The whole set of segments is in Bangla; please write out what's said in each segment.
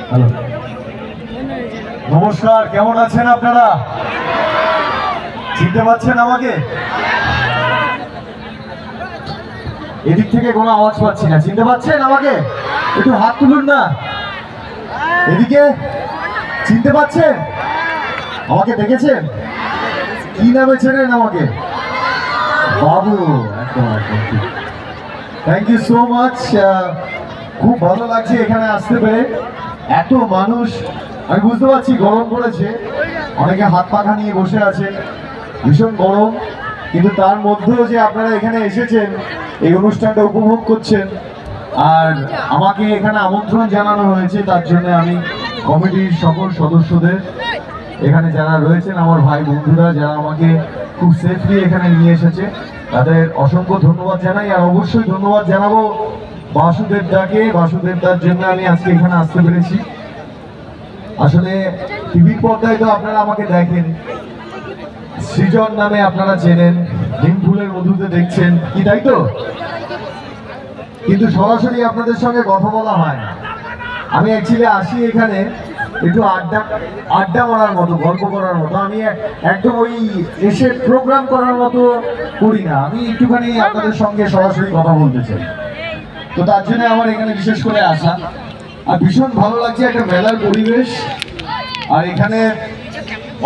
হ্যালো, নমস্কার, কেমন আছেন আপনারা? চিনতে পারছেন আমাকে? এদিক থেকে কোনো আওয়াজ পাচ্ছি না। চিনতে পারছেন আমাকে? একটু হাত তুলুন না। এদিকে চিনতে পারছেন আমাকে? দেখেছেন? কি নামে চেনেন আমাকে? বাবু। একদম একদম ঠিক। Thank you so much. খুব ভালো লাগছে এখানে আসতে পেরে। এত মানুষ, আমি বুঝতে পারছি গরম পড়েছে, অনেকে হাত পাখা নিয়ে বসে আছে, ভীষণ গরম, কিন্তু তার মধ্যেও যে আপনারা এখানে এসেছেন, এই অনুষ্ঠানটা উপভোগ করছেন, আর আমাকে এখানে আমন্ত্রণ জানানো হয়েছে, তার জন্য আমি কমিটির সকল সদস্যদের, এখানে যারা রয়েছেন আমার ভাই বন্ধুরা, যারা আমাকে খুব সেফলি এখানে নিয়ে এসেছে, তাদের অসংখ্য ধন্যবাদ জানাই। আর অবশ্যই ধন্যবাদ জানাবো বাসুদেব দাকে। বাসুদেব দার জন্য আমি আজকে এখানে আসতে পেরেছি। আসলে টিভির পর্দায় তো আপনারা আমাকে দেখেন, সৃজন নামে আপনারা চেনেন, নিমফুলের মধুতে দেখছেন কি, তাই তো? কিন্তু সরাসরি আপনাদের সঙ্গে কথা বলা হয় না। আমি অ্যাকচুয়ালি আসি এখানে একটু আড্ডা মারার মতো, গল্প করার মতো। আমি একদম ওই এসে প্রোগ্রাম করার মতো করি না। আমি একটুখানি আপনাদের সঙ্গে সরাসরি কথা বলতে চাই। তো তার জন্য আমার এখানে বিশেষ করে আসা। আর ভীষণ ভালো লাগছে, একটা মেলার পরিবেশ। আর এখানে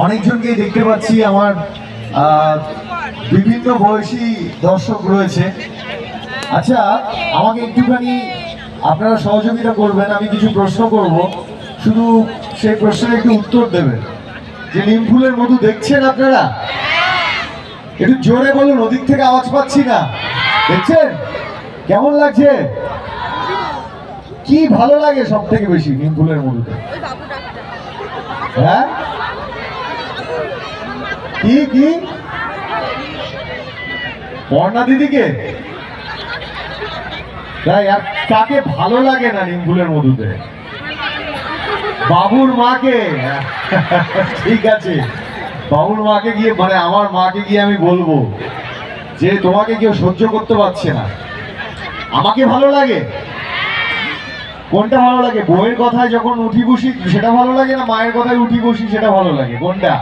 অনেকজনকেই দেখতে পাচ্ছি, আমার বিভিন্ন বয়সী দর্শক রয়েছে। আচ্ছা, আমাকে একটুখানি আপনারা সহযোগিতা করবেন। আমি কিছু প্রশ্ন করব, শুধু সেই প্রশ্নের একটু উত্তর দেবেন। যে নিমফুলের মধু দেখছেন আপনারা? একটু জোরে বলুন, ওদিক থেকে আওয়াজ পাচ্ছি না। দেখছেন? কেমন লাগছে? কি ভালো লাগে সব থেকে বেশি নিমফুলের মধুতে? হ্যাঁ, কি কি? বর্ণা দিদিকে? তাই? আর কাকে ভালো লাগে না নিমফুলের মধুতে? বাবুর মাকে। ঠিক আছে, বাবুর মাকে গিয়ে, মানে আমার মাকে গিয়ে আমি বলবো যে তোমাকে কেউ সহ্য করতে পারছে না। আমাকে ভালো লাগে? কোনটা ভালো লাগে? বউয়ের কথায় যখন উঠি বসি সেটা ভালো লাগে, না মায়ের কথায় উঠি বসি সেটা ভালো লাগে? কোনটা?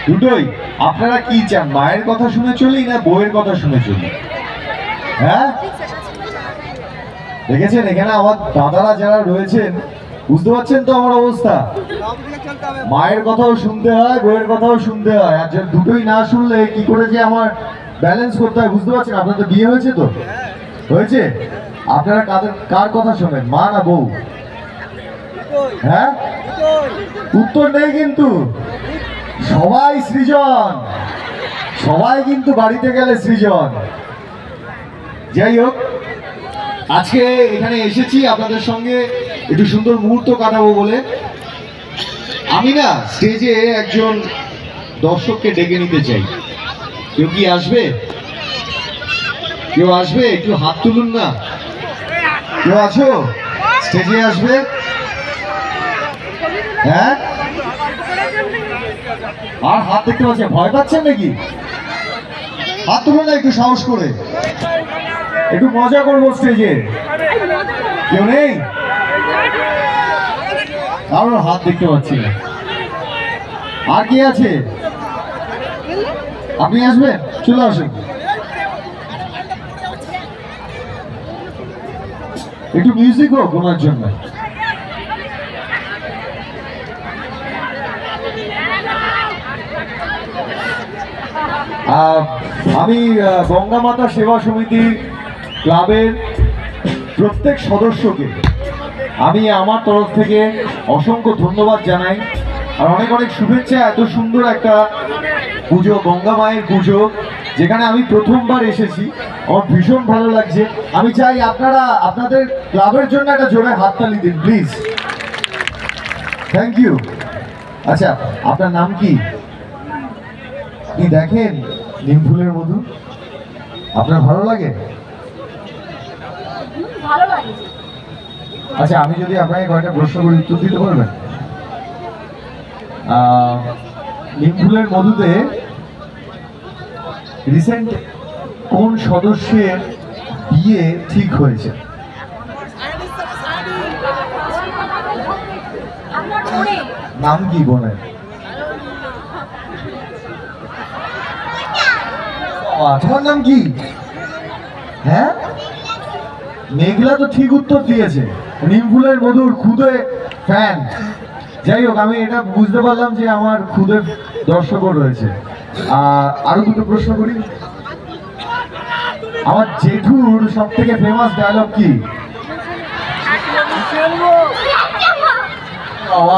দুটোই। আপনারা কি চান, মায়ের কথা শুনে চলি না বউয়ের কথা শুনে চলি? হ্যাঁ, দেখেছেন এখানে আমার দাদারা যারা রয়েছেন, বুঝতে পারছেন তো আমার অবস্থা? মায়ের কথাও শুনতে হয়, বউয়ের কথাও শুনতে হয়। আর দুটোই না শুনলে কি করে যে আমার ব্যালেন্স করতে হয়, বুঝতে পারছেন? আপনাদের বিয়ে হয়েছে তো? হয়েছে? আপনারা কার কথা শোনেন, মা না বউ? হ্যাঁ, উত্তর নেই কিন্তু। সবাই সৃজন, সবাই কিন্তু বাড়িতে গেলে সৃজন। যাই হোক, আজকে এখানে এসেছি আপনাদের সঙ্গে একটু সুন্দর মুহূর্ত কাটাবো বলে। আমি না স্টেজে একজন দর্শককে ডেকে নিতে চাই। কেউ কি আসবে? কেউ আসবে? একটু হাত তুলুন না। কেউ আছো স্টেজে আসবে? হ্যাঁ, আর হাত দেখতে পাচ্ছেন, ভয় পাচ্ছেন নাকি? হাত তুলুন না একটু সাহস করে, একটু মজা করবো স্টেজে। কেউ নেই? কারোর হাত দেখতে পাচ্ছি না। আর কি আছে? আপনি আসবেন? চলে আসুন। একটু মিউজিক হোক ওনার জন্য। আমি গঙ্গা মাতা সেবা সমিতি ক্লাবের প্রত্যেক সদস্যকে আমি আমার তরফ থেকে অসংখ্য ধন্যবাদ জানাই, আর অনেক অনেক শুভেচ্ছা। এত সুন্দর একটা পুজো, গঙ্গা মায়ের পুজো, যেখানে আমি প্রথমবার এসেছি, আমার ভীষণ ভালো লাগছে। আমি চাই আপনারা আপনাদের ক্লাবের জন্য একটা জোরে হাততালি দিন প্লিজ। Thank you. আচ্ছা, আপনার নাম কি? আপনি দেখেন নিমফুলের মধু, আপনার ভালো লাগে? আচ্ছা, আমি যদি আপনাকে কয়েকটা প্রশ্ন করি, উত্তর দিতে পারবেন? নিমফুলের মধুতে রিসেন্ট কোন সদস্যের বিয়ে ঠিক হয়েছে? নাম কি বোনের? তোমার নাম কি? হ্যাঁ, মেঘলা তো ঠিক উত্তর দিয়েছে। নিমফুলের মধুর খুদে ফ্যান। যাই হোক, আমি এটা বুঝতে পারলাম যে আমার খুদে দর্শকও রয়েছে। আরো দুটো প্রশ্ন করি। আমার জেঠুর সব থেকে ফেমাস ডায়লগ কি?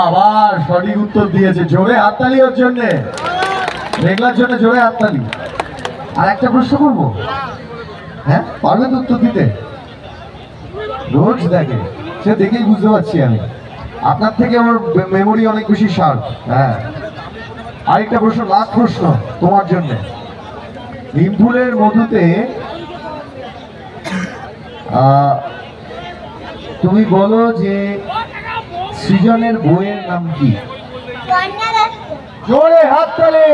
আবার সঠিক উত্তর দিয়েছে। জোরে হাততালি ওর জন্য, মেঘলার জন্য জোরে হাততালি। আর একটা প্রশ্ন করবো, হ্যাঁ পারবে তো উত্তর দিতে? রোজ দেখে, সে দেখেই বুঝতে পারছি আমি। আপনার থেকে আমার মেমোরি অনেক বেশি শার্প। হ্যাঁ, আরেকটা প্রশ্ন, লাস্ট প্রশ্ন তোমার জন্য। নিমফুলের মধুতে তুমি বলো যে সৃজনের বইয়ের নাম কি? জোরে হাততালি।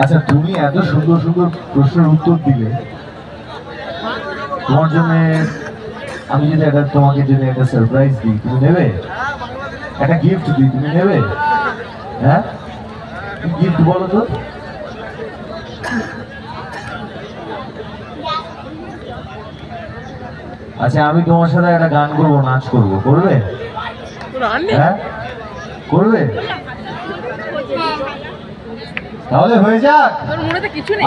আচ্ছা, তুমি এত সুন্দর সুন্দর প্রশ্নের উত্তর দিলে, তোমার জন্য আমি যদি তোমাকে যদি একটা সারপ্রাইজ দিই, তুমি নেবে? একটা গিফট দিই, তুমি নেবে? হ্যাঁ, গিফট বলো তো। আচ্ছা, আমি তোমার সাথে একটা গান করবো, নাচ করবো, করবে? হ্যাঁ করবে? তাহলে হয়ে যাক।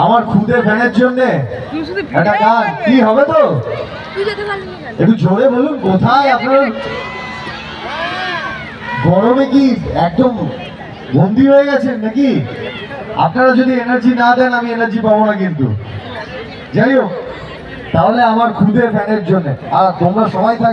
আমার খুদে ফ্যানের জন্য একটা গান কি হবে তো? একটু জোরে বলুন। কোথায় আপনার গরমে কি একদম বন্দি হয়ে গেছেন নাকি? আপনারা যদি এনার্জি না দেন, আমি এনার্জি পাবো না কিন্তু। যাই হোক, তাহলে আমার খুদে ফ্যানের জন্য। আর তোমরা সবাই